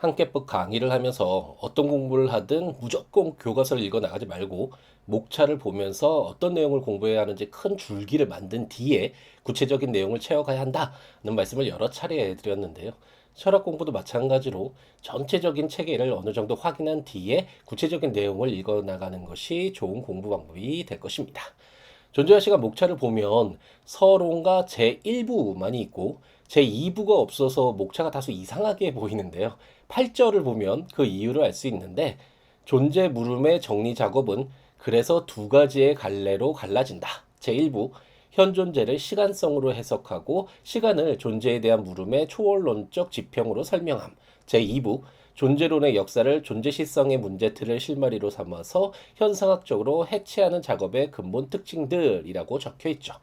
한께법 강의를 하면서 어떤 공부를 하든 무조건 교과서를 읽어 나가지 말고 목차를 보면서 어떤 내용을 공부해야 하는지 큰 줄기를 만든 뒤에 구체적인 내용을 채워가야 한다는 말씀을 여러 차례 드렸는데요. 철학 공부도 마찬가지로 전체적인 체계를 어느 정도 확인한 뒤에 구체적인 내용을 읽어 나가는 것이 좋은 공부 방법이 될 것입니다. 존재와 시간 목차를 보면 서론과 제1부만이 있고 제2부가 없어서 목차가 다소 이상하게 보이는데요. 8절을 보면 그 이유를 알 수 있는데 존재 물음의 정리 작업은 그래서 두 가지의 갈래로 갈라진다. 제1부 현존재를 시간성으로 해석하고 시간을 존재에 대한 물음의 초월론적 지평으로 설명함. 제2부 존재론의 역사를 존재시성의 문제틀을 실마리로 삼아서 현상학적으로 해체하는 작업의 근본 특징들이라고 적혀 있죠.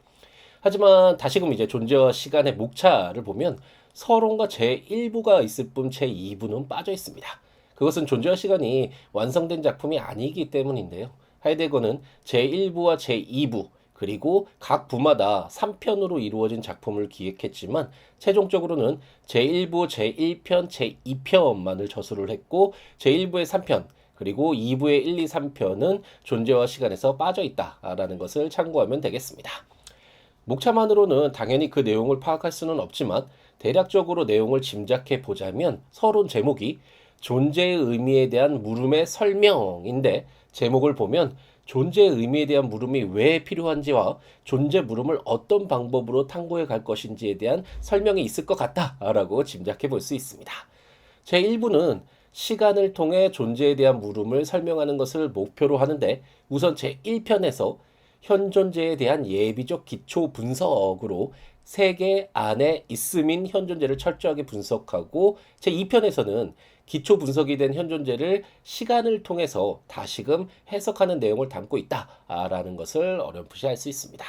하지만 다시금 이제 존재와 시간의 목차를 보면 서론과 제1부가 있을 뿐 제2부는 빠져 있습니다. 그것은 존재와 시간이 완성된 작품이 아니기 때문인데요. 하이데거는 제1부와 제2부 그리고 각 부마다 3편으로 이루어진 작품을 기획했지만 최종적으로는 제1부, 제1편, 제2편만을 저술을 했고 제1부의 3편 그리고 2부의 1, 2, 3편은 존재와 시간에서 빠져 있다라는 것을 참고하면 되겠습니다. 목차만으로는 당연히 그 내용을 파악할 수는 없지만 대략적으로 내용을 짐작해 보자면 서론 제목이 존재의 의미에 대한 물음의 설명인데 제목을 보면 존재의 의미에 대한 물음이 왜 필요한지와 존재 물음을 어떤 방법으로 탐구해 갈 것인지에 대한 설명이 있을 것 같다라고 짐작해 볼 수 있습니다. 제1부는 시간을 통해 존재에 대한 물음을 설명하는 것을 목표로 하는데 우선 제1편에서 현존재에 대한 예비적 기초 분석으로 세계 안에 있음인 현존재를 철저하게 분석하고 제2편에서는 기초 분석이 된 현존재를 시간을 통해서 다시금 해석하는 내용을 담고 있다라는 것을 어렴풋이 알 수 있습니다.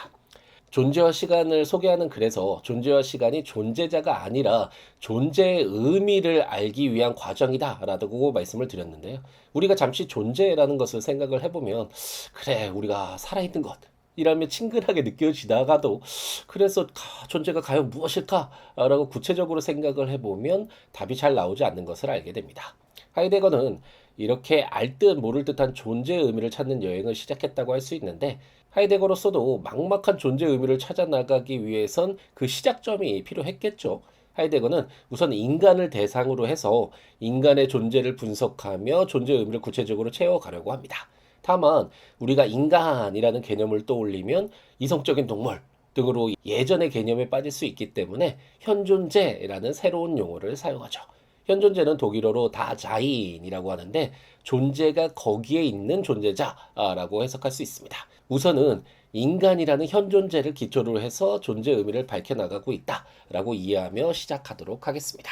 존재와 시간을 소개하는 글에서 존재와 시간이 존재자가 아니라 존재의 의미를 알기 위한 과정이다라고 말씀을 드렸는데요. 우리가 잠시 존재라는 것을 생각을 해보면 그래 우리가 살아있는 것 이라며 친근하게 느껴지다가도 그래서 존재가 과연 무엇일까라고 구체적으로 생각을 해보면 답이 잘 나오지 않는 것을 알게 됩니다. 하이데거는 이렇게 알 듯 모를 듯한 존재의 의미를 찾는 여행을 시작했다고 할 수 있는데 하이데거로서도 막막한 존재의 의미를 찾아 나가기 위해선 그 시작점이 필요했겠죠. 하이데거는 우선 인간을 대상으로 해서 인간의 존재를 분석하며 존재의 의미를 구체적으로 채워가려고 합니다. 다만 우리가 인간이라는 개념을 떠올리면 이성적인 동물 등으로 예전의 개념에 빠질 수 있기 때문에 현존재라는 새로운 용어를 사용하죠. 현존재는 독일어로 다자인이라고 하는데 존재가 거기에 있는 존재자라고 해석할 수 있습니다. 우선은 인간이라는 현존재를 기초로 해서 존재의 의미를 밝혀나가고 있다라고 이해하며 시작하도록 하겠습니다.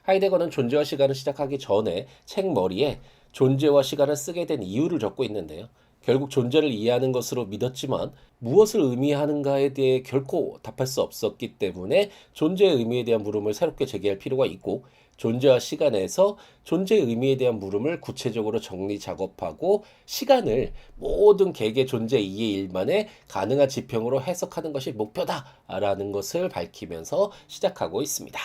하이데거는 존재와 시간을 시작하기 전에 책 머리에 존재와 시간을 쓰게 된 이유를 적고 있는데요. 결국 존재를 이해하는 것으로 믿었지만 무엇을 의미하는가에 대해 결코 답할 수 없었기 때문에 존재의 의미에 대한 물음을 새롭게 제기할 필요가 있고 존재와 시간에서 존재의 의미에 대한 물음을 구체적으로 정리 작업하고 시간을 모든 개개 존재 이해 일만의 가능한 지평으로 해석하는 것이 목표다라는 것을 밝히면서 시작하고 있습니다.